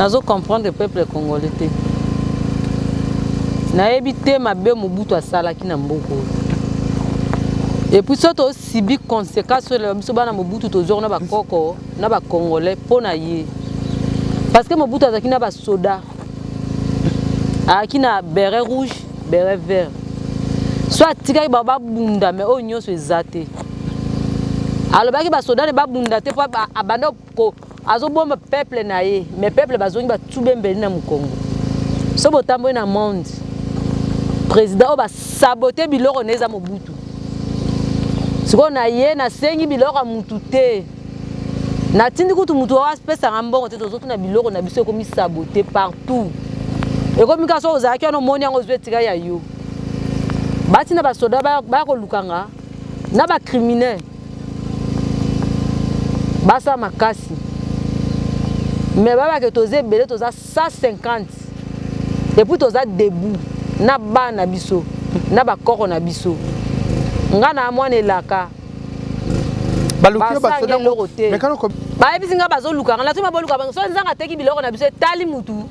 nazo comprendre le peuple congolais te. Nayebi te mabe Mobutu asalaki na mboko. Et puis surtout sibi conséquences sur le biso bana Mobutu tozor na ba koko na ba congolais pona ye. Parce que Mobutu azaki na ba soda. Aki na béret rouge, béret vert. Soit tika baba bunda mais o nyonso ezate. Alors baki ba soda ne ba bunda te po abanda ko azoboma peuple na ye, mais peuple bazongi ba tubembeli na Mukongo. So botambo na monde. Président ba saboter biloko neza Mobutu. Siko na ye na sengi biloko mutu te. Na tindi kutu mutu wa pesa ngambongo te tozotu na biloko na biso komi saboter partout. Et comme kaso ozaki ono moni yango zwe tika ya yo. Bati na ba soda ba ko lukanga na ba criminel. Basa makasi. Mais baba que toze belé toza 150. Et puis toza debout na ba na biso na ba koko na biso. Nga na mwana elaka. Baluki ba soda mais quand on ba ebisinga bazo lukanga la tuma boluka bango so nzanga teki biloko na biso tali mutu.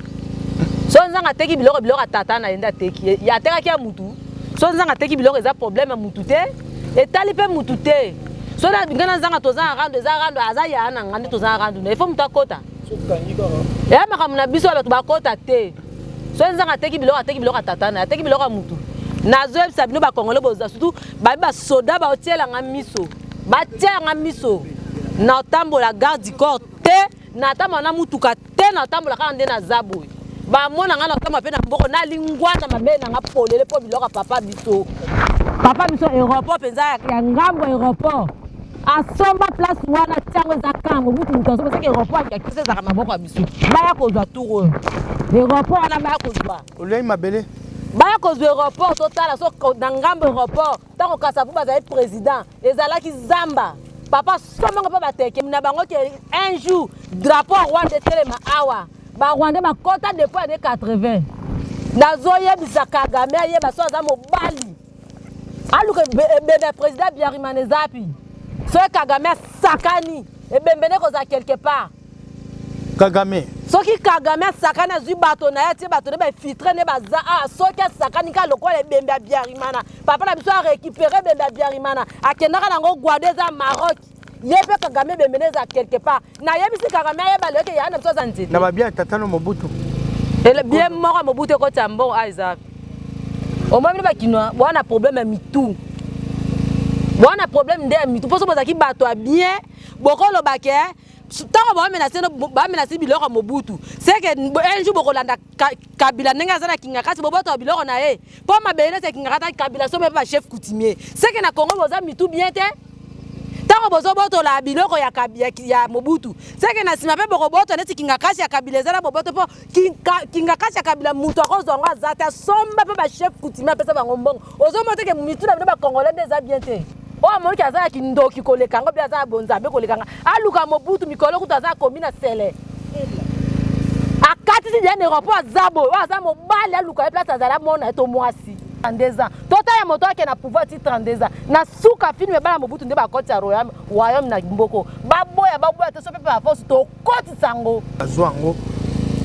So nzanga teki biloko atata na enda teki ya teka kia mutu. So nzanga teki biloko eza problème mutu te et tali pe mutu te. So na ngana nzanga toza rando aza ya na ngande toza rando na ifo muta kota. Ya makamuna biso ba bakota te. So nzanga teki biloko atata na teki biloko mutu. Na zo ebisa bino ba Congolais boza surtout ba soda ba otiela nga miso. Ba tia nga miso. Na tambola garde du corps te na tamana mutuka te na tambola ka ndena zabo. Ba mona nga na tama pe na mboko na lingwana mabe na nga polele po biloko papa biso. Papa biso aéroport penza ya ngambo aéroport. Asomba place wana tiango za kambo mutu mutaso parce que aéroport ya kise za maboko biso. Ba ya kozwa tour. Aéroport na ba ya kozwa. Olei mabele. Ba ya kozwa aéroport total so na ngambo aéroport tango kasavu ba za président ezalaki zamba. Papa somba pa bateke na bango ke un jour drapeau rwanda telema awa. Ba Rwanda ba kota depuis années 80. Nazoye bisa Kagame ye ba so za mobali. Aluke bebe président Biarimane Zapi. So Kagame sakani e bembene ko za quelque part. Kagame. So ki Kagame sakana zu bato na yati bato ne ba filtrer ne ba za so ki sakani ka lokole bembe Biarimana. Papa na biso a récupérer bembe Biarimana. Akendaka nango Guadeza Maroc. Yepe Kagame bembeneza quelque part. Na yebisi Kagame yeba leke ya na biso za nziti. Na ba bien tatano Mobutu. Et bien mort Mobutu ko tambo Isaac. Au moins ba kinwa bwana problème mitu. Bwana problème nde mitu. Poso bozaki bato bien bokolo bake tango ba menacé biloko Mobutu. C'est que un jour bokolanda Kabila nenga zana kinga kasi boboto biloko na ye. Po mabele se kinga kata Kabila so ba chef coutumier. C'est que na Congo boza mitu bien te. Tango bozoboto la biloko ya Mobutu. C'est que na sima pe bokoboto neti kinga kasi ya Kabila zana boboto po kinga kasi ya Kabila mutu akozo nga zata somba pe ba chef coutumier pesa bango mbongo. Ozomote ke mitu na ba Congolais des bien te. O amoni ka za kindoki kolekanga bia za bonza be kolekanga. Aluka Mobutu mikolo kutaza komina sele. Akati ti ya aéroport zabo, wa za mobali aluka place azala mona to mwasi. 32 ans. Tota ya moto ake na pouvoir ti 32 ans. Na suka filme bana Mobutu nde ba koti royaume na Mboko. Baboya te so pepe ba force to koti sango. Azwango.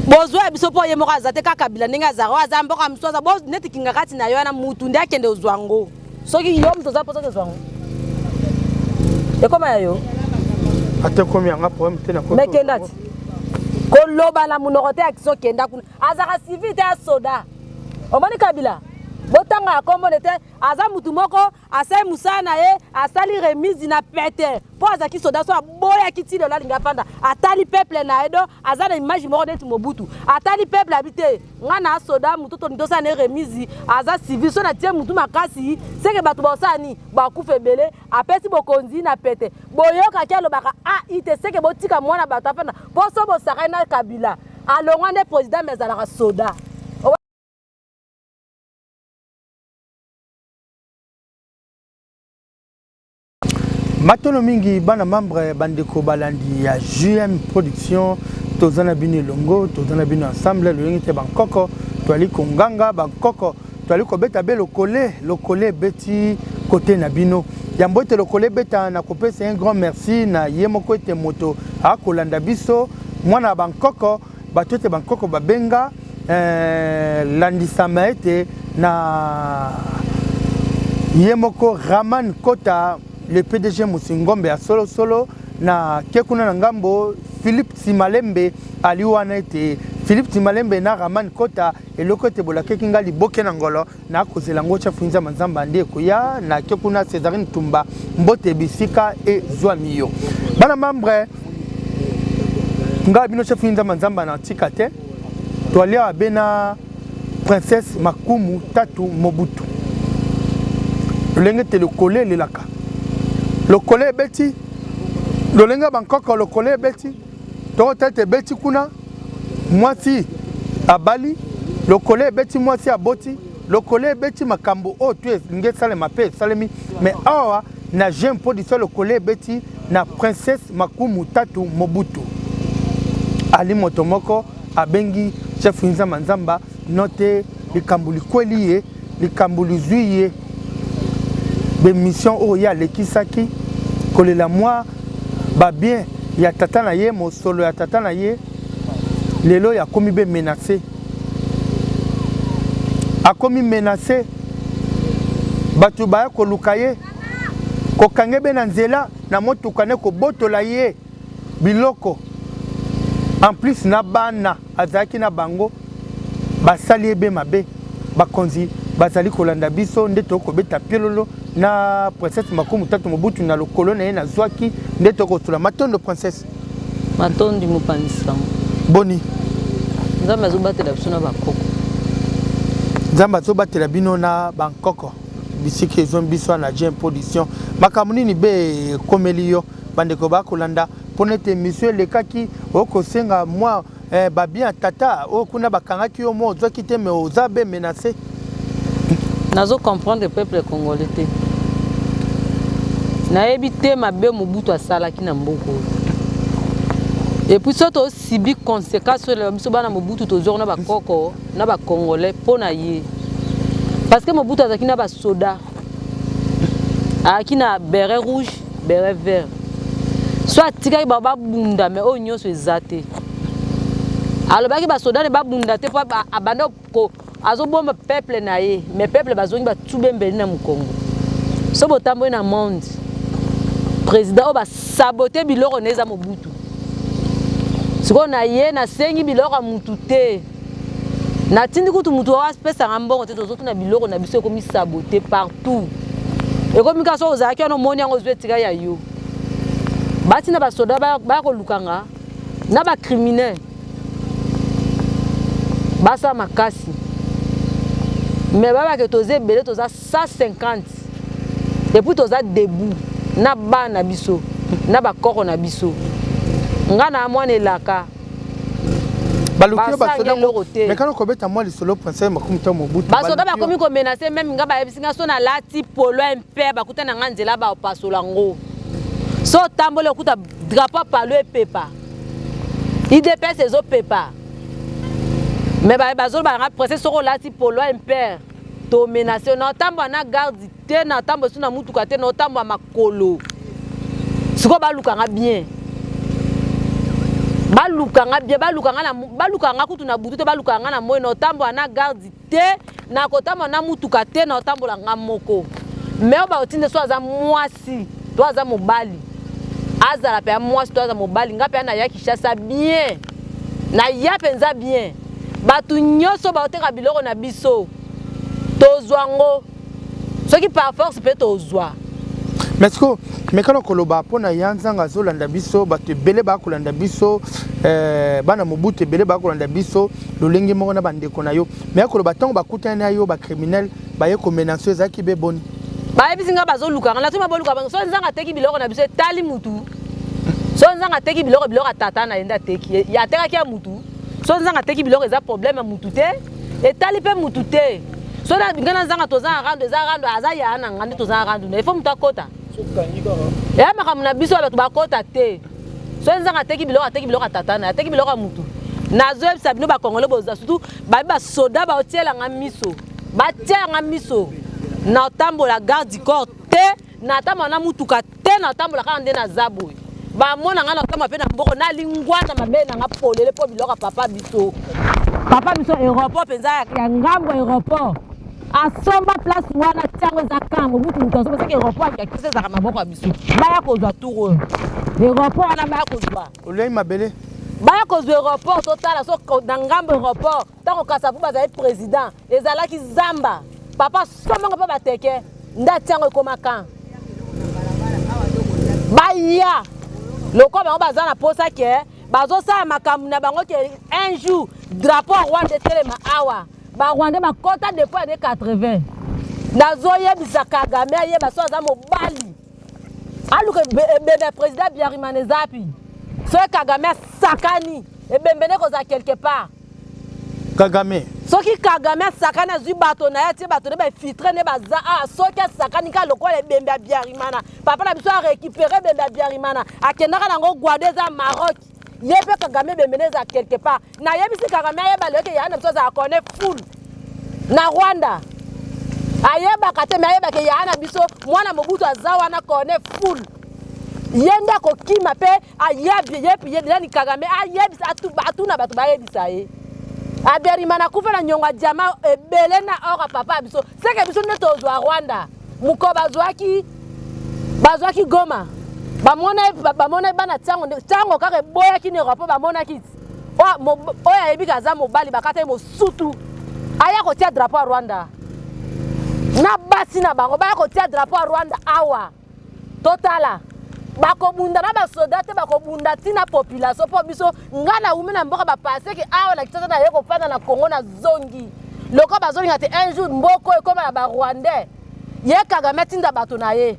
Bozwa biso po ye moko azate ka Kabila ninga za wa mboka msoza bo neti kinga kati na yo na mutu nde akende ozwango. Soki yo mto za poso ke zwango. E koma yo? Ate komi anga problème te na ko. Mekendati. Ko loba na munorote action kenda kuna. Azaka civil te soda. Omani Kabila. Botanga kombo nete aza mutu moko asai musana ye asali remise na pete po azaki soda so boya kiti lo la linga panda atali peuple na edo aza na image moko neti Mobutu atali peuple habité ngana soda mutu to ndosa na remise aza civil so na tie mutu makasi seke bato bosani bakufe bele apesi bokonzi na pete boyoka kelo baka ite seke botika mwana bato apana po so bosaka na Kabila alongwa ne président mezala soda. Matono mingi bana membre bandeko balandi ya JM Production tozana bini longo tozana bini ensemble le yengite bankoko toali konganga bankoko toali ko beta be lokole beti côté na bino yambo te lokole beta na kopesa un grand merci na yemoko ete moto a kolanda biso mwana bankoko bato te bankoko babenga landisama ete na yemoko Raman Kota le PDG Musingombe a solo na kekuna na ngambo Philippe Timalembe aliwana ete Philippe Timalembe na Raman Kota eloko te bola kekinga liboke na ngolo na kozela ngo cha funza manzamba ndie koya na kekuna Césarine Tumba mbote bisika e zwamiyo bana membre nga bino cha funza manzamba na tikate toalia abena princesse Makumu Tatu Mobutu lolenge te le collé le laka le collé beti lolenga bankoko le collé beti to tete beti kuna mwasi abali le collé beti mwasi aboti le collé beti makambo o tu nge sale mape salemi mais awa na jeune production le collé beti na princesse Makumu Tatu Mobutu ali motomoko abengi chef Nza Manzamba note likambuli kweliye likambuli zuiye be mission o ya lekisaki kolela moi ba bien ya tata na ye mo solo ya tata na ye lelo ya komi be menacé a komi menacé batu ba ko lukaye ko kangebe na nzela na motuka ne ko botola ye biloko en plus na bana azaki na bango basali ebe mabe bakonzi bazali kolanda biso nde tokobeta piololo na princesse Makumu Tatu Mobutu na lokolo na ye na zwaki nde tokosula matondo princesse matondi mopanisa boni nzambe azobatela biso na bakoko nzambe azobatela bino na bankoko bisika ezombi biso na jeune production makambo nini be komeli yo bandeko bakolanda mpona ete monsieur lekaki okosenga mwa babien tata okuna bakangaki yo mo ozwaki te me oza be menacé nazo comprendre le peuple congolais te nayebi te mabe Mobutu asalaki na mboko et puis soto sibi conséquence sur le biso bana Mobutu tozor na bakoko na ba congolais pona ye parce que Mobutu azaki na ba soda aki na beret rouge beret vert soit tika ba bunda mais o nyonso ezate alobaki ba soda ne ba bunda te po abanda ko azobomba peuple na ye mais peuple bazongi ba tubembeli na Mukongo so botambo na monde président o ba saboter biloko neza Mobutu siko na ye na sengi biloko mutu te na tindi kutu mutu wa pesa ngambongo te tozotu na biloko na biso komi saboter partout et comme kaso ozaki ono moni yango zwetika ya yo bati na ba soda ba ko lukanga na ba criminel basa makasi mais baba que toze belé toza 150 et puis toza debout na ba na biso na ba koko na biso nga na mwana elaka baluki ba soda mais quand on kobeta moi le solo princesse Makumu Tatu Mobutu ba soda ba komi ko menacer même nga ba yebisinga so na lati polo mpe ba kuta na nganzela ba opasola ngo so tambole okuta drapeau palo epepa IDPS ezo pepa mais bazolo ba princesse soko lati polo impère to menacer na tambo na garde te na tambo suna mutuka te na tambo makolo siko balukanga bien balukanga kutu na butu te balukanga na moyo na tambo na garde te na kotambo na mutuka te na tambo la ngamoko mais ba otinde so aza mwasi to aza mobali azala pe mwasi to aza mobali ngape na ya Kinshasa bien na ya penza bien batu nyoso ba oteka biloko na biso tozwango soki par force peut tozwa mais quand on koloba pona yanzanga zolanda biso batu bele ba kolanda biso bana Mobutu bele ba kolanda biso lolenge moko na bandeko na yo mais koloba tango bakutana yo ba criminel ba ye ko menacer zaki be boni ba ebisinga bazoluka ngala tuma boluka bango so nzanga teki biloko na biso tali mutu so nzanga teki biloko tata na enda teki ya teka kia mutu so nzanga teki biloko eza problème mutu te etali pe mutu te so na ngana nzanga toza rando eza rando aza ya na ngande toza rando na ifo mutu akota ya makamuna biso ba bakota te so nzanga teki biloko tata na teki biloko mutu na zo ebisa bino ba congolais boza surtout ba soda ba otiela ngamiso ba tia ngamiso na tambo la garde du corps te na tambo na mutuka te na tambo la kande na zabo ba mona nga na kama pe na mboko na lingwana mabe na nga polele po biloko papa biso aéroport penza ya ngambo aéroport asomba place wana tiango eza kango mutu mutu asomba seke aéroport ya kise ezaka maboko ya biso baya kozwa tour oyo aéroport wana baya kozwa olei mabele baya kozwa aéroport totala so na ngambo aéroport ntango kasavu bazali président ezalaki zamba papa sombongo mpe bateke nda tiango ekoma kan baya loko bango baza na posa ke bazosala makambo na bango ke un jour drapeau rwanda etelema awa barwandais bakota depuis ane 80 nazoyebisa Kagame ayeba so aza mobali aluka ebembe président Biarimana ezapi so Kagame asakani ebembene koza quelque part Kagame soki Kagame asakani azwi bato na ye tie bato ne bafiltre ne baza soki asakani ka lokola ebembe ya Biarimana papa na biso arécupéré ebembe ya Biarimana akendaka nango gwade eza Maroc ye mpe Kagame ebembene eza quelque part nayebisi Kagame ayeba leke ya na biso azala kone full na Rwanda ayebaka te me ayebaka ya na biso mwana Mobutu aza wana kone full ye nde akokima mpe ayebi nani Kagame ayebisa atuna bato bayebisa ye Abiarimana akufa na nyonga jama ebele na ora papa biso seke biso nde tozwa Rwanda muko bazwaki Goma bamona bana tango kaka boyaki ni rapport bamona kiti oyo ayebika aza mobali bakata ye mosutu aya kotia drapeau ya Rwanda na basi na bango baya kotia drapeau ya Rwanda awa totala bakobunda na basoda te bakobunda tina population po biso nga na umi na mboka bapase ke awa na kitata na ye kofanda na Congo na zongi loko bazongi te un jour mboko ekoma na barwandais ye Kagame tinda bato na ye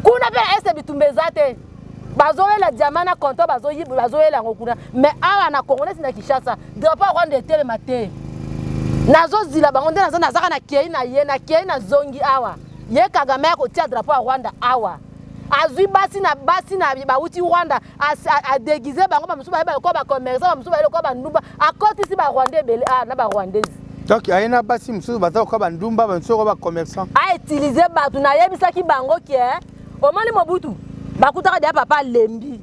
kuna pe ese bitumbeza te bazoyela diamant na konto bazoyela yango kuna mais awa na Congo nesi na Kinshasa drapeau ya Rwanda etelema te nazozila bango nde nazaka na kei na ye na kei na zongi awa ye Kagame akotia drapeau ya Rwanda awa azwi basi na bauti Rwanda adegize bango bamusu bayeba ko ba commerçant bamusu bayeba ko bandumba akotisi ba Rwandais bele na ba Rwandaise donc ayena basi musu baza ko bandumba bamusu ko ba commerçant a utiliser batu na yebisaki bango ke omoni Mobutu bakutaka dia papa lembi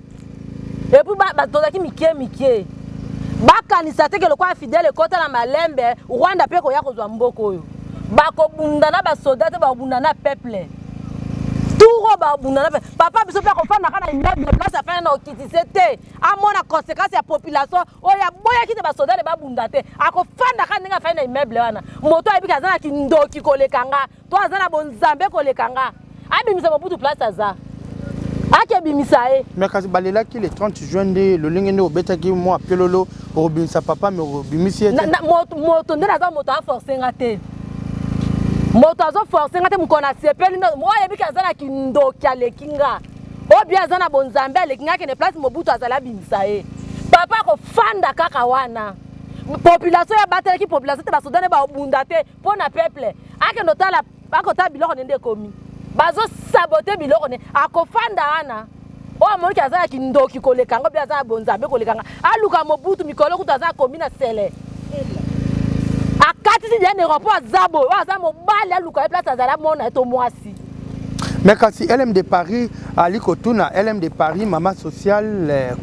et puis batozaki mikie bakanisa te ke lokwa fidèle kota na malembe Rwanda pe ko ya kozwa mboko oyo bakobunda na basoda te bakobunda na peuple turo babunda na papa biso pe kofanda kana immeuble place afana na okitise te amona conséquence ya population oya boya kite basoda le babunda te akofanda kana ndinga afana na immeuble wana moto ayebika aza na kindoki kolekanga to aza na bonzambe kolekanga abimisa Mobutu place aza ake bimisa e mais kasi balela ki le 30 juin de le lingene obetaki mo apelolo obimisa papa me obimisi ete moto ndena za moto a forcer ngate moto azo forcer ngate mukona sepeli mo yebika aza na kindoki alekinga obi aza na bonzambe alekinga ke ne place Mobutu azala bimisa e papa ko fanda kaka wana population ya batela ki population te basoda ne ba obunda te pona peuple ake notala akota biloko nende komi bazo saboter biloko ne akofanda ana o monki aza kindoki kolekanga bi aza bonzambe kolekanga aluka Mobutu mikolo kutu aza komi na sele akati si jene rapport zabo o aza mobali aluka e place azala mona eto mwasi mais kasi LM de Paris aliko tuna LM de Paris mama social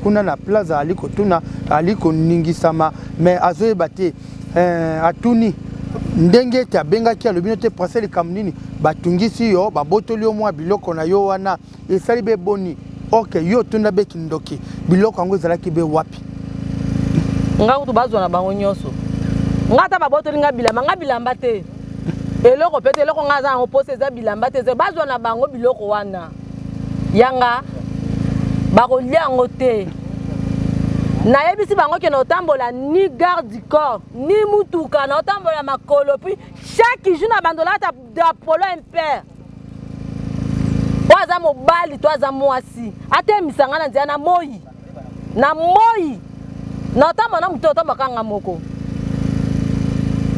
kuna na plaza aliko tuna aliko ningisama mais azoyeba te atuni ndenge te abengaki alobino te procès le kamnini batungisi yo babotoli yo mwa biloko na yo wana esali be boni ok yo tunda be kindoki biloko yango ezalaki be wapi nga kutu bazwa na bango nyonso nga ta babotoli nga bilamba te eloko pete eloko nga za ngo pose za bilamba te bazwa na bango biloko wana yanga bakolia yango te na yebisi bango ke na otambola ni garde du corps ni mutuka na otambola makolo puis chaque jour na bandola ta d'Apollo impère oaza mobali to aza mwasi atemisa nga na nzela na moi na otambola na mutu otambola kanga moko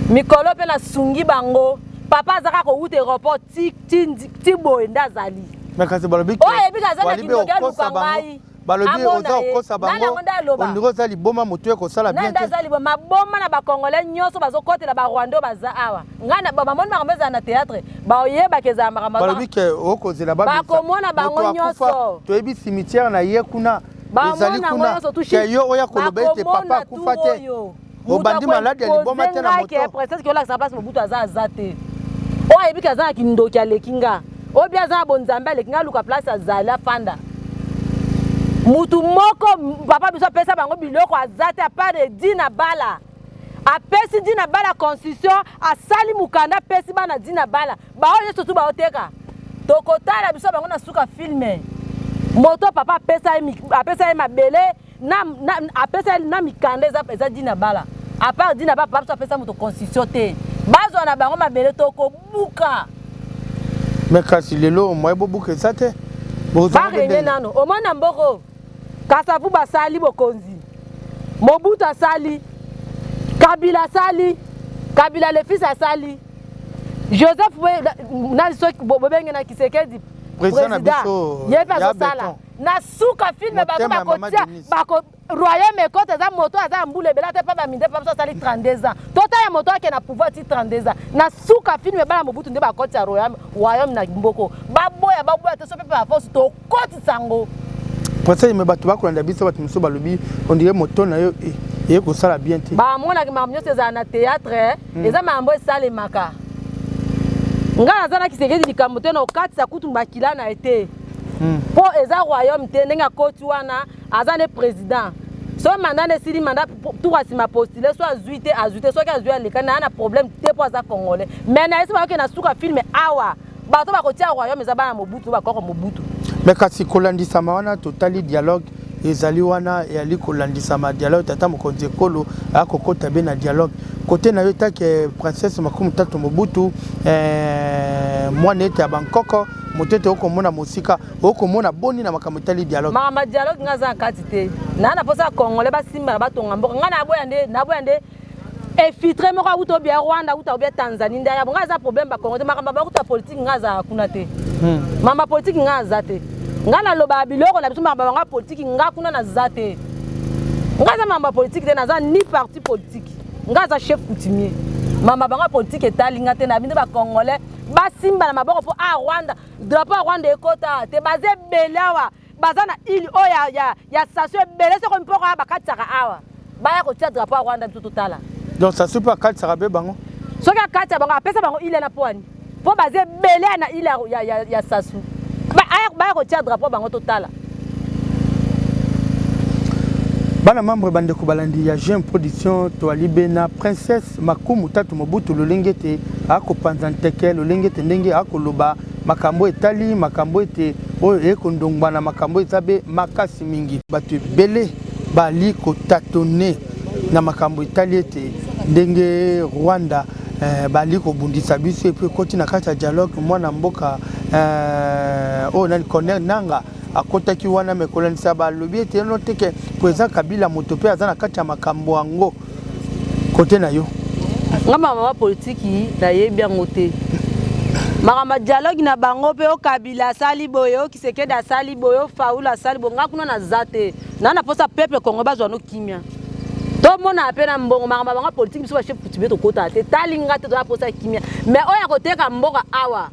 mikolo pe na sungi bango papa azaka ko ute aéroport ti boye ndazali mais kasi balobi ke oyebika aza na kindoki aluka ngai balobi oza okosa bango ondiro za liboma motu ekosala bien te nda za liboma maboma na bakongolais nyonso bazokotela barwando baza awa ngana bamoni makambo ezala na théâtre baoyebaka ezala makambo balobi ke okozela bakomona bango nyonso toyebi cimetière na ye kuna ezali kuna yo oya koloba ete papa akufa te obandi malade ya liboma te na moto princesse ki olakisa place Mobutu aza te oyo ayebiki aza na kindoki aleki nga oyo bia aza na bonzambe aleki nga aluka place azali afanda mutu moko papa biso apesa bango biloko aza te apart de dina bala apesi dina bala constitution asali mukanda apesi bana dina bala baoyo nyonso tu baoteka tokotala biso bango na suka filme moto papa apesa ye mabele apesa ye na mikanda eza dina bala apart dina bala papa biso apesa moto constitution te bazwa na bango mabele tokobuka me kasi lelo moye bobuka eza te barene nano omona mboko kasavu basali bokonzi Mobutu asali Kabila asali Kabila le fils asali Joseph na soki bobenge na Kisekedi président yepe azosala na suka filme bato bakotia bako royaume ekote eza moto aza mbule bela te pa baminde pa biso asali 32 ans tota ya moto ake na pouvoir ti 32 ans na suka filme bana Mobutu nde bakotia royaume na mboko baboya te so pepe baforce tokotisa yango Parce que me bato bakolanda biso bato mosusu balobi on dirait moto na yo ye kosala bien te bamonaki makambo nyonso ezala na théâtre eza makambo esalemaka nga aza na Kisekedi likambo te na okatisa kutu bakila na ete mpo eza royaume te ndenge akoti wana aza ne président so manda nesili manda tour asima postule so azwi te soki azwi aleka na na problème te mpo aza congolais mais na esi bayoke na suka filme awa bato bakotia royaume eza bana Mobutu bakoko Mobutu mais kasi kolandisama wana totali dialogue ezali wana yali kolandisama dialogue tata mokonzi ekolo akokota be na dialogue côté na yo take princesse Makumu Tatu Mobutu mwana ete ya Bangkok motete okomona mosika okomona boni na makambo tali dialogue mama dialogue ngaza kati te na posa congolais basimba na batonga mboka nga na boya nde infiltré moko auto bien Rwanda auto bien Tanzanie nda ya ngaza problème ba Congo te makambo ba kuta politique ngaza kuna te mama politique ngaza te nga na loba biloko na biso makambo nga politique nga kuna na zate ngaza mama politique te naza ni parti politique ngaza chef coutumier mama banga politique etali nga te na binde ba congolais basimba na maboko po a Rwanda drapeau Rwanda ekota te baze belawa bazana ili oya ya station belese ko mpoko bakataka awa baya ko tia drapeau Rwanda biso totala donc ça se peut kataka be bango soki akataka bango apesa bango ile na poani po baze belea na ile ya sasu baya ko tia drapeau bango totala bana membre bande ko balandi ya jeune production to alibena princesse Makumu Tatu Mobutu lolengete akopanza nteke lolengete ndenge akoloba makambo etali makambo ete oyo ekondongba na makambo ezabe makasi mingi bato ebele bali kotatone na makambo etali ete ndenge Rwanda bali kobundisa biso epe koti na kati ya dialogue mwana mboka oyo nani Corneille Nanga akotaki wana mekolanisa balobi ete no teke président Kabila moto pe aza na kati ya makambo yango kote na yo nga mama politique na yebi yango te makambo dialogue na bango pe o Kabila asali boye o Kisekedi asali boye o Faula asali boye nga kuna na zate na posa peuple Congo bazwa no kimia to mona apena mbongo makambo bango politique biso ba chef coutumier to kota te talinga te to na posa kimia mais oya koteka mboka awa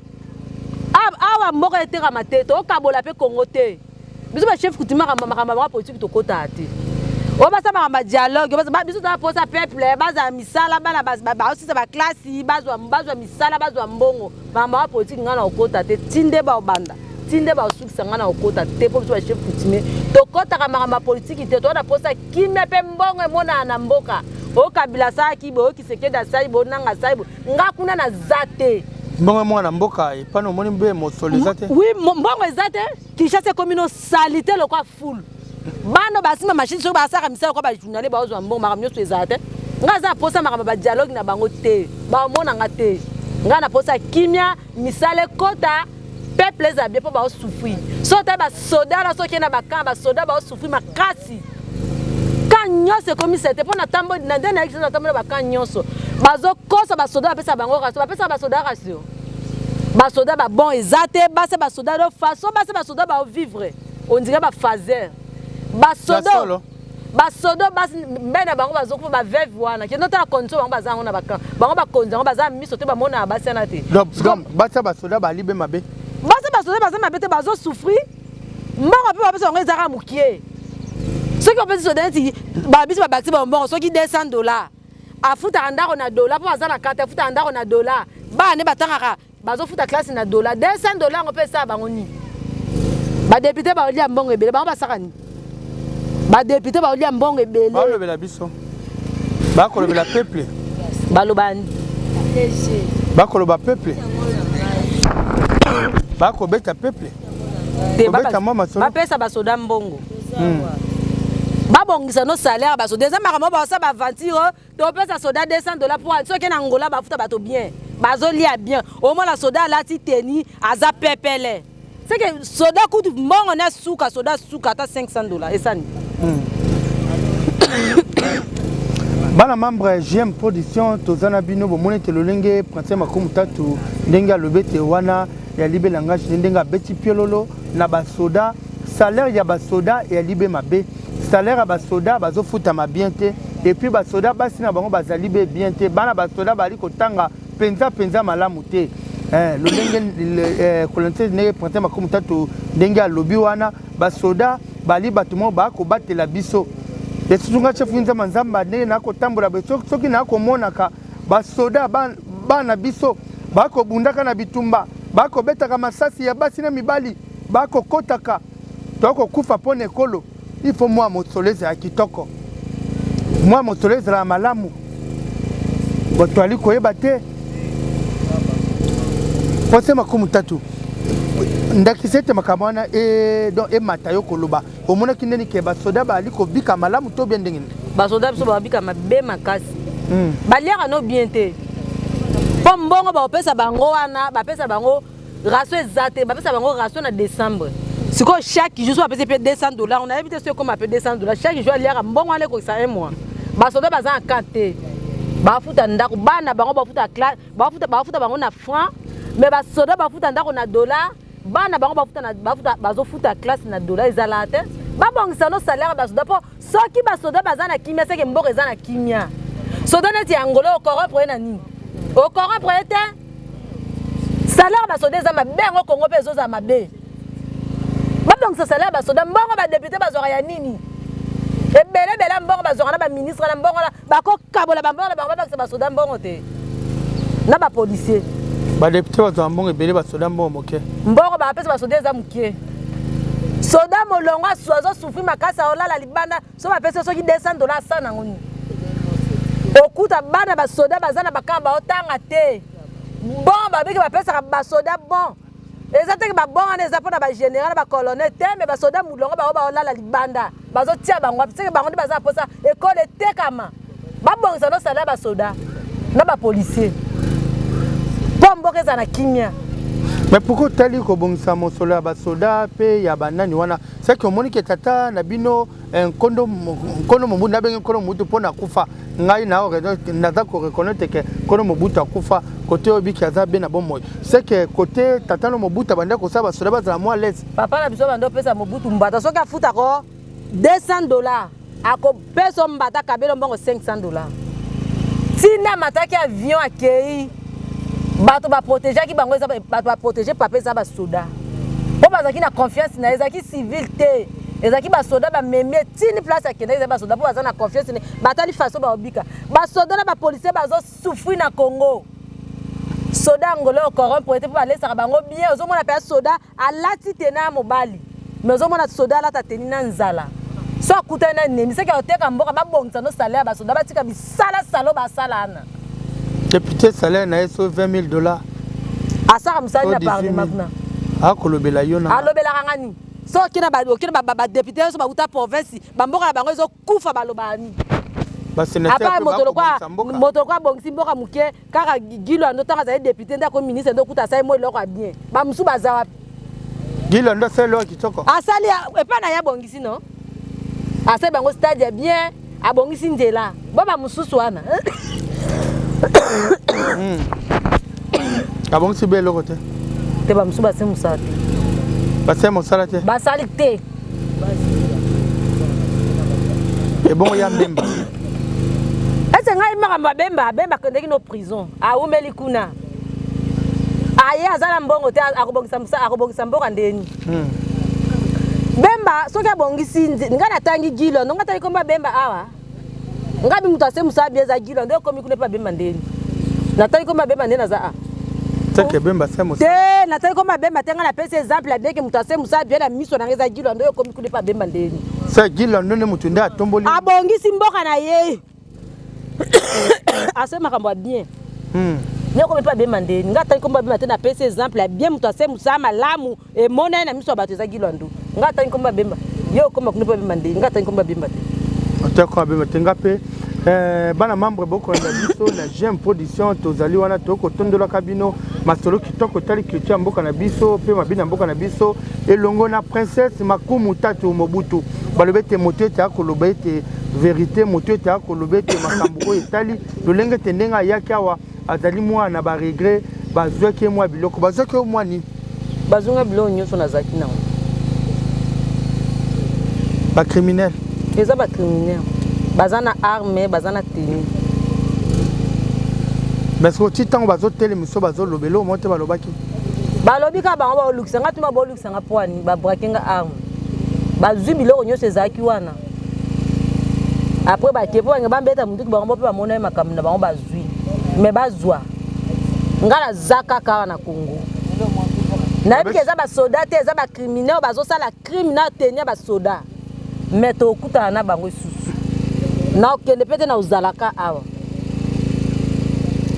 mboka eteka mateto okabola pe Congo te biso ba chef coutumier makambo bango politique to kota te o basa makambo dialogue biso to na posa peuple baza misala bana ba osisa ba classe bazwa misala bazwa mbongo makambo politique ngana okota te tinde ba obanda tinde ba osukisa ngana okota te po biso ba chef coutumier to kota ka makambo politique te to na posa kimia pe mbongo emona na mboka o Kabila saki bo Kisekedi asali bo nanga sali bo nga kuna na zate mbongo mwana mboka epano moni mbe mosolo zate oui mbongo zate Kinshasa communauté salité le quoi full bano basima machine so basaka misala ko ba journaliste ba ozwa mbongo makambo nyonso ezate nga za posa makambo ba dialogue na bango te ba mona nga te nga na posa kimia misale kota peuple za bien po ba souffrir so ta ba soda na so kena ba kan ba soda ba souffrir makasi kan nyonso komi sete po na tambo na ndena ekisa na tambo ba kan nyonso bazo kosa ba soda pesa bango raso ba pesa ba soda rasio ba soda ba bon ezate ba se ba soda do façon ba se ba soda ba vivre on dirait ba phaser ba soda bas mbena bango bazoko ba veuve wana ke nota konso bango bazango na baka bango ba konzo bango baza miso te ba mona ba sana te donc basa ba soda ba libe mabe basa ba soda baza mabe te bazo souffrir mbongo pe ba pesa bango ezaka mukie Ce qui peut se dire, babis va bâtir bon, ce qui $200. A futa andako na dollar pour azala carte futa andako na dollar. Ba ne batanga bazo futa classe na dollar. $200 on peut ça bangoni. Ba député ba olia mbongo ebele ba basakani. Ba député ba olia mbongo ebele. Ba lobela biso. Ba ko lobela peuple. Ba lobani. Ba ko loba peuple. Ba ko beta peuple. Te ba pesa ba soda mbongo. Babongisa no salaire ba soda za makamo ba sa ba ventire to pesa soda $200 pour ceux qui na Angola ba futa bato bien. Bazo lia bien. Au moins la soda la ti teni aza pepele. C'est que soda coûte mbongo na suka soda suka ta $500 et ça ni. Bana membre GM Production tozana bino bomone te lolenge prince makumu tatu ndenga lobete wana ya libe langage ndenga beti piololo na basoda salaire ya basoda ya libe mabe salaire ya basoda bazofuta mabiente et puis basoda basi na bango bazali be biente bana basoda bali kotanga penza malamu te lolenge kolonte ne prince makumu tatu ndenga lobi wana basoda bali batumo ba ko batela biso esunga chef nza manzamba ne na ko tambola beso soki na ko monaka basoda bana biso bako bundaka na bitumba bako betaka masasi ya basi na mibali bako kotaka toko kufa pone kolo il faut moi motoleza ya kitoko moi motoleza la malamu boto ali koyeba te pose makumu tatu ndakisete makamwana donc matayo koloba omona kindeni ke basoda bali ko bika malamu to bien ndengene basoda biso ba bika mabe makasi baliaka no bien te po mbongo ba opesa bango wana ba pesa bango ratio exacte ba pesa bango ratio na décembre siko chaque jour ba pesa $200 on a évité ce comme appelle $200 chaque jour aliaka mbongo ale ko ça un mois basoda baza en carte ba futa ndako bana bango ba futa classe ba futa bango na franc mais basoda ba futa ndako na dollar bana bango bazo futa classe na dollar ezala te babongisa no salaire basoda po soki basoda baza na kimia seke mboko eza na kimia soda neti angolo okorompre na nini okorompre te salaire basoda eza mabe yango kongo mpe ezoza mabe babongisa salaire basoda mbongo badepute bazwaka ya nini ebelebele mbongo bazwaka na baministre na mbongo bakokabola bambongo na bango babongisa basoda mbongo te na bapolisier badepute bazwa mbongo ebele basoda mbongo moke mbongo bapesa basoda eza moke soda molongo azo sufri makasi aolala libanda so bapesa soki $200 asa nango nini okuta bana basoda baza na bakamba baotanga te bon babiki bapesaka basoda bon eza teke babon wana eza mpona bagénéral na bacolonel te me basoda molongo bango baolala libanda bazotia bango seke bango nde baza na posa ekole etekama babongisa no salaire basoda na bapolisier po mboka eza na kimia. Mais pourquoi tali ko bongisa mosolo ya basoda pe ya banani wana c'est que moni ke tata na bino kondo mobutu na benge kondo mobutu pona kufa ngai na naza ko reconnaître que kondo mobutu akufa côté obiki aza be na bomoy c'est que côté tata no mobutu banda ko sa basoda bazala moi l'aise papa na biso bando pesa mobutu mbata soki afuta ko $200 ako peso mbata kabelo mbongo $500 tina mataki avion akei bato ba protéger ki bango bato ba protéger papa za ba soda po bazaki na confiance na ezaki civil te ezaki ba soda ba meme tini place akenda za ba soda po baza na confiance ne batali faso ba obika ba soda na ba policier bazo souffrir na Congo soda ngolo corrompre te po balesa bango bien ozo mona pe soda alati tena mobali mais ozo mona soda alata teni na nzala so akuta na nemi seka oteka mboka ba bongisa no salaire ba soda batika bisala salo ba salana député salaire na eso $20,000 asaka musali na parlement kuna akolobela yo na alobela ngani so kina ba député so ba uta province bamboka na bango ezo kufa balobani ba sénateur apa moto kwa bongisi mboka muke kaka Gilo ando tanga za député ndako ministre ndo kuta sai mo loko bien ba musu baza wapi Gilo ndo sai loko kitoko asali epa na ya bongisi no asali bango stade bien abongisi nzela baba mususu wana abongisi be loko te te ba musu base musala te base musala te basali te e bon ya mbemba ese ngai maka bemba kendeki no prison aumeli kuna aye azala mbongo te akobongisa mboka ndeni Bemba soki abongisi nga natangi gilo nga tali komba Bemba awa nga bi mutase musabi eza gilo ndo komi kunepa Bemba ndeni natali komba Bemba ndeni za a teke Bemba c'est musabi te natali komba Bemba tenga na pesa exemple ya beke mutase musabi na miso na eza gilo ndo komi kunepa Bemba ndeni c'est gilo ndo mutu nda tomboli abongisi mboka na ye asema kamba bien Nyoko mepa Bemba ndeni nga tali komba Bemba tena pesa exemple ya bien mutase musama lamu e mona na miso bato eza gilo ndo nga tali komba Bemba yo koma kunepa Bemba ndeni nga tali komba Bemba Otako Bemba tenga pe bana membre boko na biso na GM production tozali wana toko tondola kabino masolo kitoko tali culture mboka na biso pe mabina mboka na biso elongo na princesse Makumu Tatu Mobutu balobete motete akoloba ete vérité motete akoloba ete makambo etali lolenge tendenga yaki awa azali mwana ba regret bazwaki mwa biloko bazwaki mwa ni bazunga biloko nyonso na zaki na ba criminel eza ba criminel bazana arme bazana tenue mais ko titango bazotele miso bazolobelo mote balobaki balobi ka bango ba olukisa ngati ma bolukisa nga poani ba brakenga arme bazwi biloko nyonso ezaki wana après ba kepo nga bambeta mundu bango pe bamona makambo na bango bazwi mais bazwa ngala zaka kaka na Congo na yebi eza ba soda te eza ba criminel bazosala criminel tenir ba soda mais to okuta na bango susu na okende pete na uzalaka awa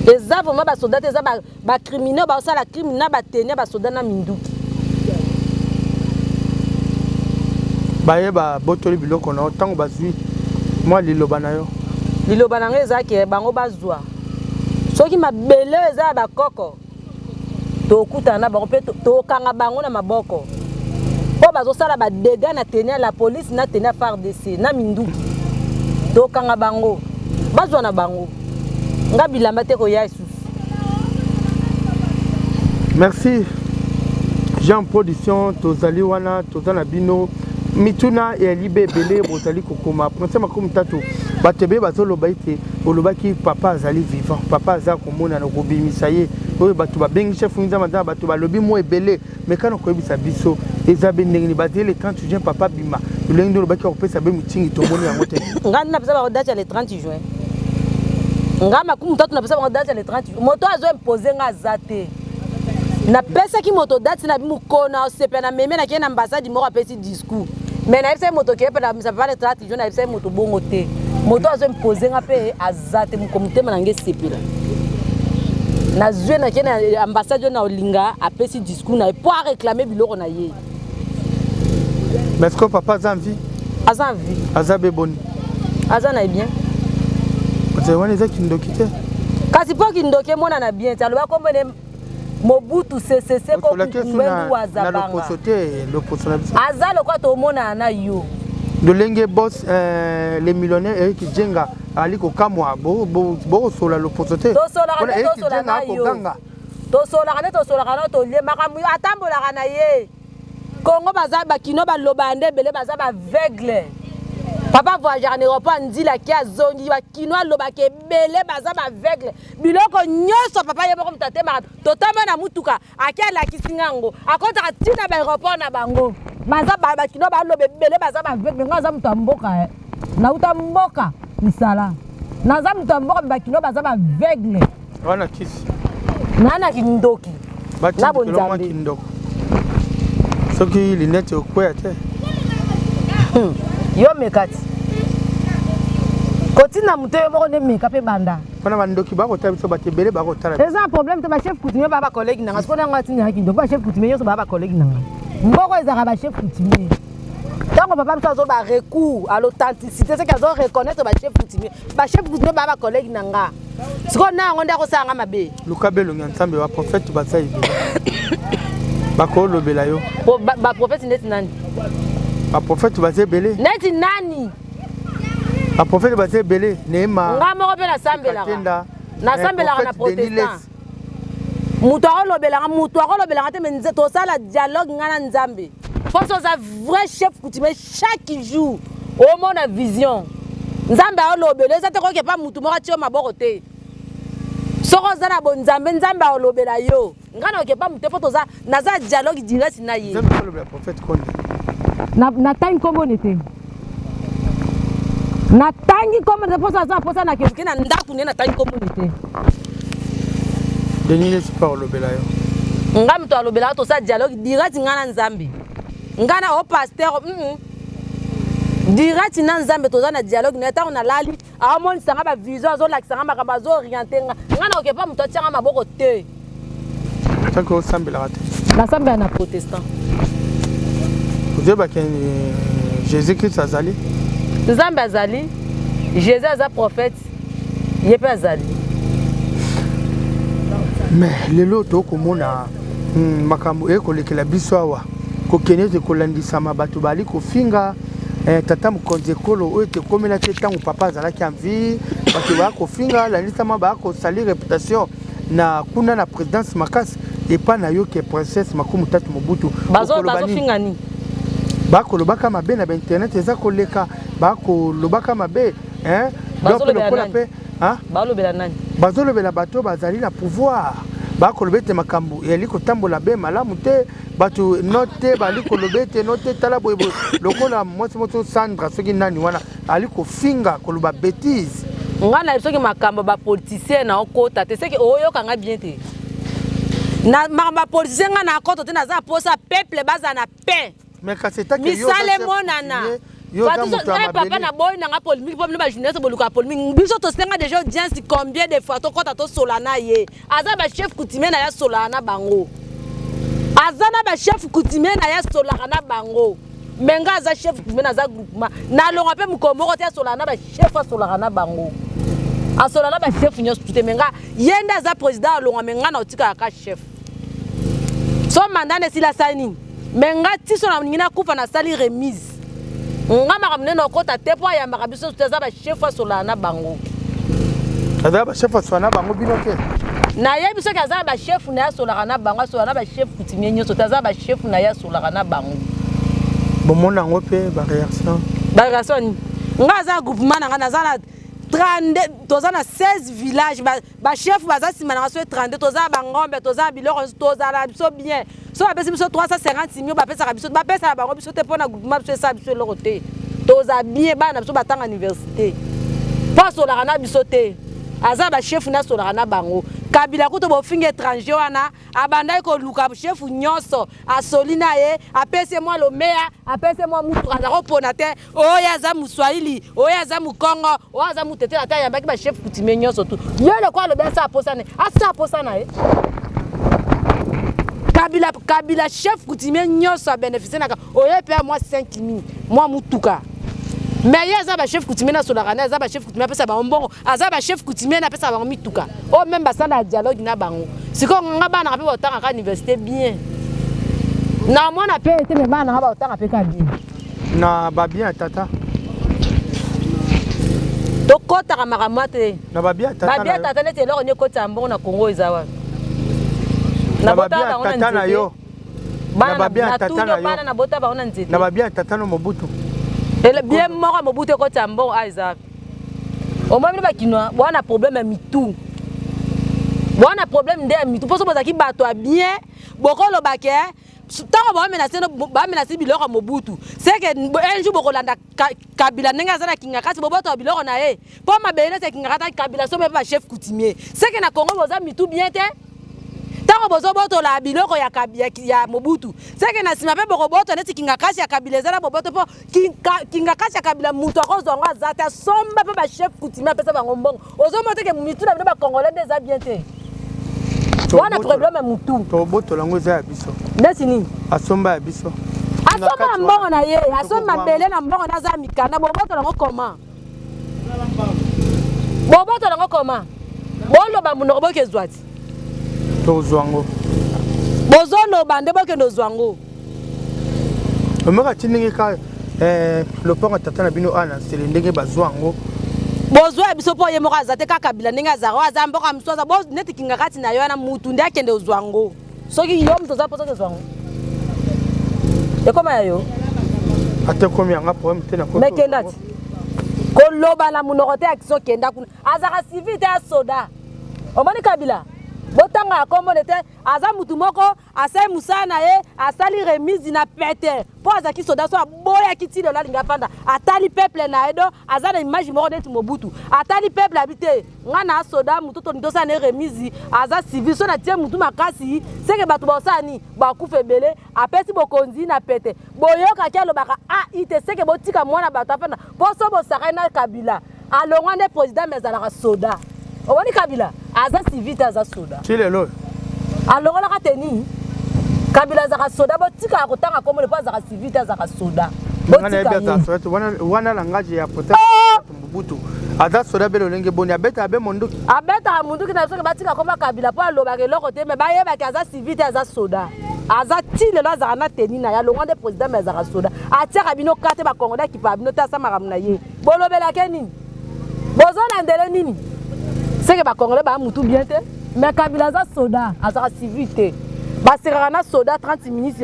eza vraiment ba soda te eza ba criminel bazosala criminel ba tenir ba soda na minduki baye ba botoli biloko na tango bazwi moi liloba na yo liloba na eza ke bango bazwa soki mabele eza ba koko to okuta na bango pe to kanga bango na maboko po bazosala ba dégâts na tenir la police na tenir FARDC na minduki to kanga bango bazwa na bango nga bilamba te ko ya isusu. Merci Jean production tozali wana tozana bino mituna ya libe belé bozali kokoma Prince Makumu Tatu batebe bazoloba ite olobaki papa azali vivant papa aza komona na kobimisa ye oyo bato babengi chef nza manza bato balobi mo ebele mekano koyebisa biso eza bendengeni bazeli le 30 juin papa bima lolengi ndo lobaki kopesa be mutingi tomoni yango te nga na pesa ba date le 30 juin nga Makumu Tatu na pesa ba date le 30 juin moto azo imposer nga zate na pesa ki moto date na bimu kona osepe na meme na ki na ambassade moko apesi discours mais na pesa moto ke pe na pesa ba le 30 juin na pesa moto bongo te moto azo imposer nga pe azate mu komite manange sepela na zwe na ki na ambassade na olinga apesi discours na po réclamer biloko na ye. Mais est-ce que papa a envie? Aza envie. Aza beboni. Aza na bien. C'est wana eza kindokite. Kasi po kindoke mona na bien talo ba kombene Mobutu CCC ko kumbendu wazabanga. Na le posote Aza lokwa to mona na yo. Dolenge boss les millionnaires Eric Djenga ali ko kamwa bo sola le posote. To sola na yo. To sola kana to le makamu atambola kana ye. Congo baza bakino balobande bele baza ba aveugle. Papa voyageur en Europe ndila ki azongi bakino alobake bele baza ba aveugle. Biloko nyoso papa yebo ko mtate ma totama na mutuka akela kisingango akota tina ba aéroport na bango. Baza bakino balobe bele baza ba aveugle ngaza mutamboka na utamboka misala. Naza mutamboka bakino baza ba aveugle. Wana kisi. Nana kindoki. Na bonzambe kindoko. Soki linete okwea te. Yo mekati. Kotina muteyo moko ne meka pe banda. Pana bandoki bako tabiso batebele bako tala. Eza un problème te ba chef coutumier ba collègue nanga. Siko nanga tini haki ndo ba chef coutumier yo so ba collègue nanga. Mboko ezaka ba chef coutumier. Tango papa biso zo ba recours à l'authenticité c'est qu'ils ont reconnaître ba chef coutumier. Ba chef coutumier ba collègue nanga. Siko nanga ndako sanga mabe. Lukabelo nyansambe wa prophète basayi. Bako lobela yo. Ba prophète neti nani? Ba prophète baze belé. Neti nani? Ba prophète baze belé Neema. Nga moko pe na sambela. Na sambela na protestant. Muto akolobela te menze to sala dialogue ngana nzambe. Faut ça vrai chef coutumier chaque jour. Au monde a vision. Nzambe alobela ça te ko ke pa mutu moko tio maboko te. Soko zana bon nzambe alobela yo. Ngana ke pa mutu faut ça naza dialogue direct na ye. Nzambe alobela prophète konde. na tangi kombo nete na tangi kombo nete posa na ke na ndaku ne na tangi kombo nete Denis le super lobela yo ngam to lobela to sa dialogue dirati ngana nzambe ngana o pasteur dirati na nzambe to za na dialogue na ta on lali a mon sanga ba vision zo la sanga makamba zo orienter ngana okepa muto tianga maboko te tako sambela rate na samba na protestant vous avez Jésus-Christ azali nzambe azali Jésus aza prophète yepe azali mais lelo to komona makambo ekolekela biso awa kokenete kolandisama bato bali kofinga tata mokonzi ekolo oyo tekomela te ntango papa azalaki en vie bato baya kofinga landisama baya kosali réputation na kuna na présidence makasi epa na yo ke princesse makumi tatu mobutu bazofinga nini bakolobaka mabe na bainternet eza koleka bakolobaka mabe balobela nani bazolobela bato bazali na pouvoir bakoloba ete makambo yali kotambola be malamu te bato note bali koloba ete note tala boyeboye lokola mwasi moto Sandra soki nani wana ali kofinga koloba bêtise nga na soki makambo bapoliticien na okota te seki oyokanga bien te na makambo bapoliticien nga na akota te naza posa peuple baza na paix misale monana papa na boy nanga polémique papa ba journaliste boluka polémique biso to senga déjà audience combien de fois to kota to solana ye aza ba chef coutumier na ya solana bango azana ba chef coutumier na ya solana bango menga aza chef coutumier na za groupement na longa pe mukomoko te solana ba chef solana bango a solana ba chef nyos tout menga yenda za président longa menga na otika ka chef so mandane sila sani menga tiso na ngina kufa na sali remise ngama kamne no kota te po ya makabiso teza ba chef solana bango aza ba chef solana bango binoke na ye biso ka za ba chef na ya solana bango solana ba chef kutimie nyoso teza ba chef na ya solana bango bomona ngo pe ba réaction nga za groupement na nga za na 32 toza na 16 villages ba chef baza sima na so 32 toza ba ngombe toza biloko toza la biso bien so abesi biso 350 millions bapesa biso bapesa bango biso te pona groupement biso sa biso loko te toza bien bana biso batanga université pas solaka na biso te aza ba chef na solaka na bango kabila kuto bo finga étranger wana abandai ko luka chef nyonso asolina ye apese moi lo meya apese moi mutu azako pona te oya za muswahili oya za mukongo oya za mutete ata yambaki ba chef kutimie nyonso tu yo le kwa lo besa aposane asa aposana ye kabila chef coutumier nyonso a bénéficié naka oye pe moi 5000 moi mutuka mais ya za ba chef coutumier na solakana za ba chef coutumier pesa ba mbongo aza ba chef coutumier na pesa ba mituka o même ba sana dialogue na bango siko nga bana ka pe otanga ka université bien na mona pe ete me bana ba otanga pe ka bien na ba bien tata to kota ka makamate na ba bien tata ne te loko ne kota mbongo na Congo ezawa na babia tata na yo na babia tata na yo bana na bota ba ona nzete na babia tata no mobutu ele bien moko mobutu ko tambo Isaac o mami ba kinwa bwana problème mitu bwana problème nde mitu poso bozaki bato a bien bokolo bake tango ba menacé biloko mobutu c'est que un jour bokolanda kabila nenga zana kinga kasi boboto biloko na ye po mabele se kinga kata kabila so me ba chef coutumier c'est que na Congo boza mitu bien te tango bozo boto la biloko ya mobutu seke na sima pe boko boto neti kinga kasi ya kabila zala boboto po kinga kasi ya kabila mutu akozo nga zata somba pe ba chef coutumier pesa bango mbongo ozo moto ke mitu na ba congolais déjà bien te wana problème mutu to boto lango za biso neti ni asomba ya biso asomba mbongo na ye asomba mbele na mbongo na za mikanda boboto lango comment boboto lango comment bolo ba munoko boke zwati tozwango bozono bande boke no zwango omaka tiningi ka loponga tata na bino ana sele ndenge bazwango bozwa biso po ye moko azate kaka bila ndenge azaro azamboka msoza bo neti kinga kati na yo na mutu ndi akende ozwango soki yo mto za posa zwango ekoma yo ate komi anga problème te na ko mekenda ti koloba la munoko te action kenda kuna azaka civil te asoda omani kabila botanga kombo nete aza mutu moko asai musana ye asali remise na pete po azaki soda so boya kitilo la linga panda atali peuple na edo aza na image moko neti Mobutu atali peuple habité ngana soda mutu to ndosa ne remise aza civil so na tie mutu makasi seke batu bosani bakufe bele apesi bokonzi na pete boyoka kialo baka ite seke botika mwana batu apana poso bosaka na Kabila alongwa ne président mezala soda owani Kabila aza civil aza soda chilelo alongo la kateni Kabila za soda botika akotanga komo le pas za civil aza soda botika wana langaje ya pota Mobutu aza soda belo lenge boni abeta abe monduki na soka batika koma Kabila po aloba ke loko te me ba yeba ke aza civil aza soda aza chilelo aza na teni na ya longo de président aza soda atia bino kate ba kongoda ki pa bino ta sama ramna ye bolobela ke nini bozona ndele nini c'est que ba congolais ba mutu bien te mais Kabila za soda azaka civil te ba seraka na soda 30 minutes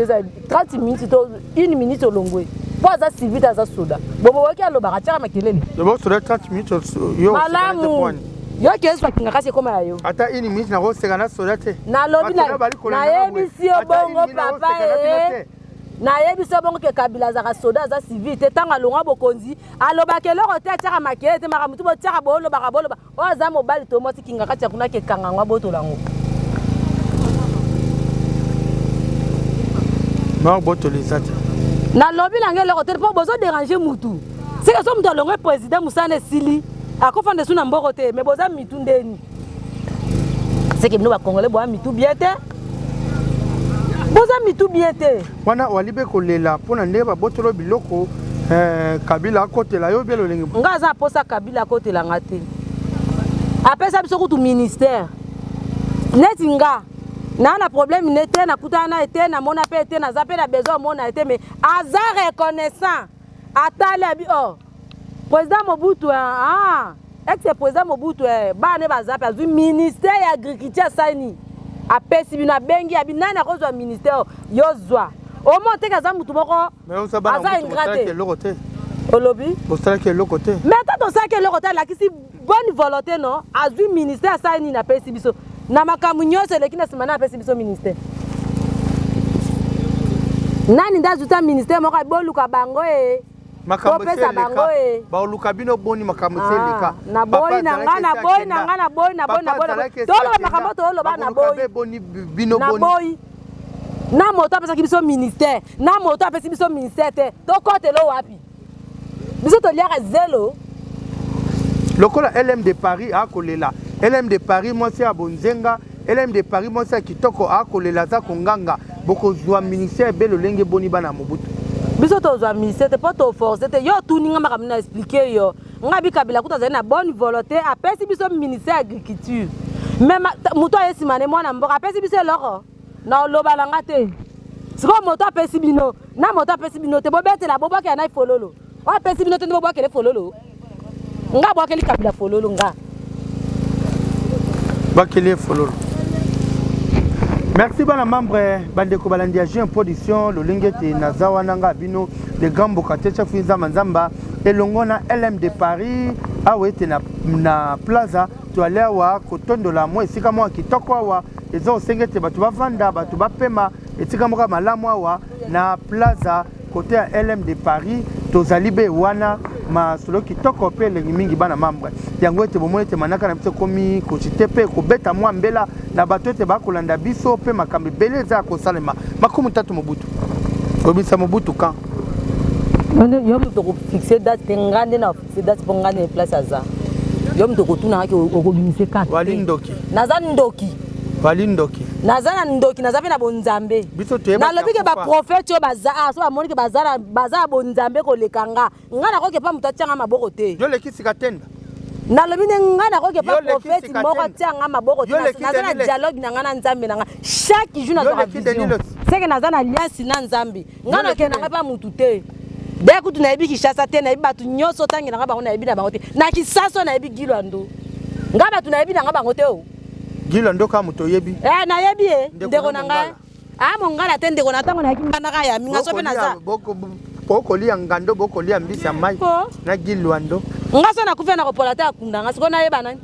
1 minute olongwe po aza civil aza soda bobo waki aloba katia makelele bo soda 30 minutes yo malamu yo keso kinga kasi koma yo ata 1 minute na ko seka na soda te na lobi na yebisi obongo papa na yebiso bongo ke Kabila za soda za civil te tanga longa bokonzi aloba ke loko te tiaka makele te maka mutu bo tiaka bolo o za mobali to moti kinga katia kuna ke kanganga boto lango ma boto lisate na lobi lange loko te po bozo déranger mutu c'est que so mutu longa président musane sili akofande suna mboko te mais boza mitu ndeni c'est que bino ba congolais bo mitu bien te boza mitu bien te wana walibe kolela pona ndeba botolo biloko Kabila kotela yo belo lengi nga za posa Kabila kotela ngate apesa biso kutu ministère neti nga na problème nete na kutana ete na mona pe ete na zape na besoin mona ete mais aza reconnaissant atala bi président Mobutu ex-président Mobutu ba ne bazape azu ministère ya agriculture sani apesi bino bengi abi nani akozwa ministère yozwa omo te kaza mutu moko aza ingrate olobi bosala ke lokote mais tato sa ke lokote la kisi bonne volonté non azui ministère sani na pesi biso na makamu nyose leki na simana apesi biso ministère nani ndazuta ministère moko boluka bango makambo seleka ba oluka bino boni makambo seleka na boy na boy tolo makambo to lo ba na boni bino boni na boy na moto apesa biso ministère na moto apesa biso ministère te to kote lo wapi biso to liaka zelo lokola LM de Paris a kolela LM de Paris moi c'est abonzenga LM de Paris moi c'est kitoko a kolela za konganga boko zwa ministère belo lenge boni bana Mobutu biso tozwa ministère te po to force te yo tuninga makamina expliquer yo ngabi Kabila kuta na bonne volonté apesi biso ministère agriculture même muto yesimane mwana mboka apesi biso loko na loba langa te siko moto apesi bino na moto apesi bino te bobetela bobaka na fololo o apesi bino te bobaka le fololo nga bwaka le Kabila fololo nga bakele fololo. Merci bana membre bandeko balandi ya Jean Production lolingete na zawananga bino de gambo katecha fuiza manzamba elongona LM de Paris awete na plaza to aller wa kotondola mo esika mo kitoko wa ezo sengete batu bavanda batu bapema esika mo malamu wa na plaza côté ya LM de Paris tozalibe wana ma solo kitoko pe lengi mingi bana membre yango ete bomo ete manaka na biso komi ko chitepe ko beta mwa mbela na bato ete bakolanda biso pe makambe beleza ko salema makumu tatu Mobutu obisa Mobutu kan yo mto ko fixer date ngande na fixer date po ngande place aza yo mto ko tuna ke okobimise ka walindoki nazana ndoki nazape na bonzambe na lobike ba prophète yo baza so amoni ke baza bonzambe ko lekanga ngana ko ke pa mutu atianga maboko te yo lekisika tenda na lobine ngana ko ke pa prophète moko atianga maboko te nazana dialogue na ngana nzambe na nga chaque jour nazana vision c'est que nazana alliance na nzambe ngana ke na pa mutu te dès que tu na ebi Kinshasa te na ebi batu nyoso tangi na ba na ebi na bango te na Kisaso na ebi Gilwando ngaba tu na ebi na bango te o Gilwando ka muto yebi na yebi ndeko na nga mongala te ndeko na tango na kingana ka ya minga so pe na za boko lia ngando boko lia mbisa mai na Gilwando nga so na kufa na kopola te akunda nga siko na yeba nani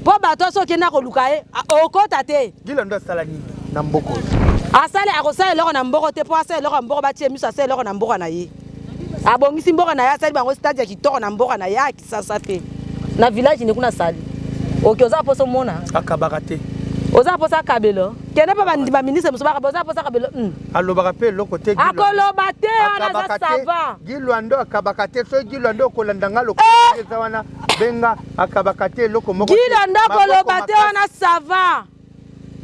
po bato so kenda ko luka e okota te gilando asala nini na mboko asale akosala eloko na mboko te po asala eloko na mboko batie miso asala eloko na mboko na ye abongisi mboko na ye asali bango stade ya kitoko na mboko na ye akisasa te na village ne kuna sali oke oza poso mona akabaka te oza posa kabelo kende pa bandi ba ministre muso baka oza posa kabelo alobaka pe eloko te akoloba te wana za sava gilwando akabaka te so gilwando kolanda nga loko eza wana benga akabaka te eloko moko gilwando koloba te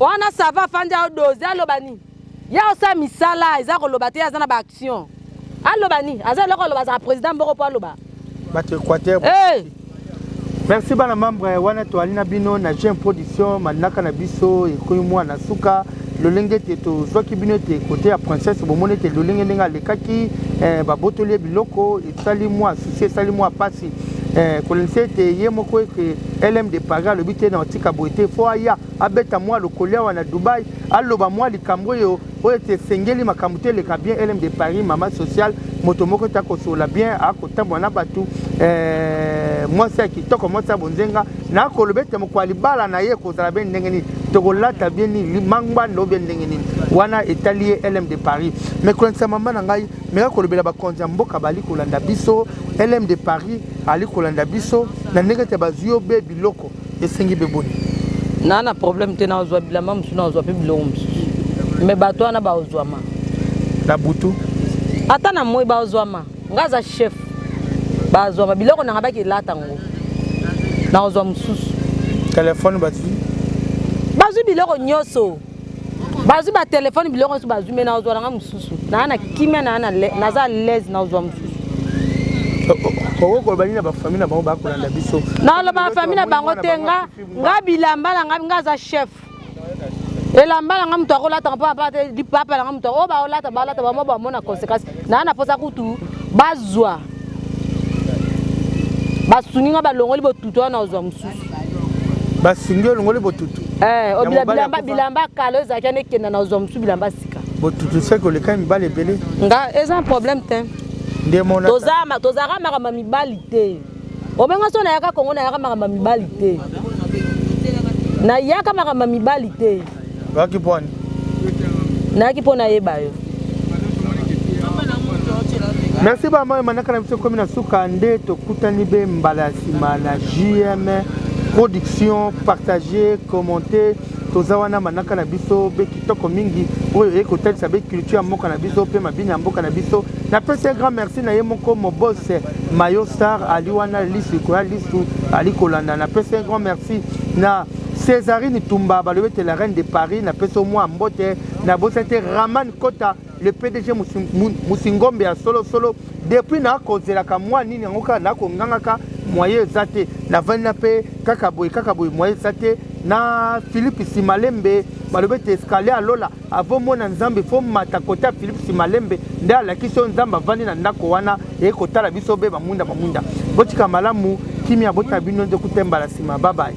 wana sava fanja odoze alobani ya osa misala eza koloba te aza na ba action alobani aza eloko loba za président mboko po aloba bato Équateur merci bana membre wana toali na bino na Jeune Production manaka na biso ekoyi mwana suka lolenge te tozwaki bino te côté ya princesse bomone te lolenge ndenge alekaki babotoli biloko esali mwa susi esali mwa pasi kolonise te ye moko eke LM de Paris alobi te na otika boye te fo aya abeta mwa lokolia wana Dubai aloba mwa likambo oyo ete esengeli makambo te eleka bien LM de Paris mama social moto moko te akosola bien akotambola na bato mwasi ya kitoko mwasi ya bonzenga na akoloba ete moko alibala na ye kozala bien ndenge nini tokolata bien nini mangwanda bien ndenge nini wana etali ye LM de Paris mais kolonisa mama na ngai meka kolobela bakonzi ya mboka bali kolanda biso LM de Paris ali kolanda biso na ndenge te bazwi yo be biloko esengi beboni na problème te na ozwa bilamba mosusu na ozwa pe biloko mosusu mais bato wana baozwama na butu ata na moi baozwama nga aza chef bazwama biloko nanga bakilata ngo na ozwa mosusu telefone bazwi biloko nyonso bazwi batelefone biloko nyonso bazwi me na ozwa nanga mosusu na kimia naza lese na ozwa mosusu okoloba nini na bafamile na bango bakolanda biso naloba bafamile na bango te nga bilamba na nga aza chef elamba na nga moto akolataka mpo apate lipapa na nga moto oyo baolata bamo bamona conséquence na posa kutu bazwa basuni nga balongoli botutu wana ozwa mosusu basingi olongoli botutu bilamba kala ezalaki ane ekenda na ozwa mosusu bilamba sika botutu seke oleka mibali ebele nga eza un problème te tozalaka makambo mibali te obenga so nayaka kongo nayaka makambo mibali te nayaka makambo mibali te waki pwani nayaki mpo nayeba yo merci bama manaka na biso komi na suka nde tokutani be mbala ya nsima na JM Production partager commenter toza wana manaka na biso be kitoko mingi oyo ekotalisa be culture ya mboka na biso pe mabini ya mboka na biso na pesi un grand merci na ye moko mobos Mayo Star ali wana lisu koya lisu ali kolanda na pesi un grand merci na Césarine Tumba balobete la reine de Paris na pesi mwa mbote na bosete Raman Kota le PDG Musingombe ya solo depuis na kozelaka mwa nini yango kaka na kongangaka moyen zate na vana pe kaka boy moyen zate na Philippe Simalembe balobete escalier alola avomona nzambe fo mata kota Philippe Simalembe nda alakiso nzamba vani na ndako wana ekotala biso be bamunda botika malamu kimia bota bino nde kutemba la sima bye bye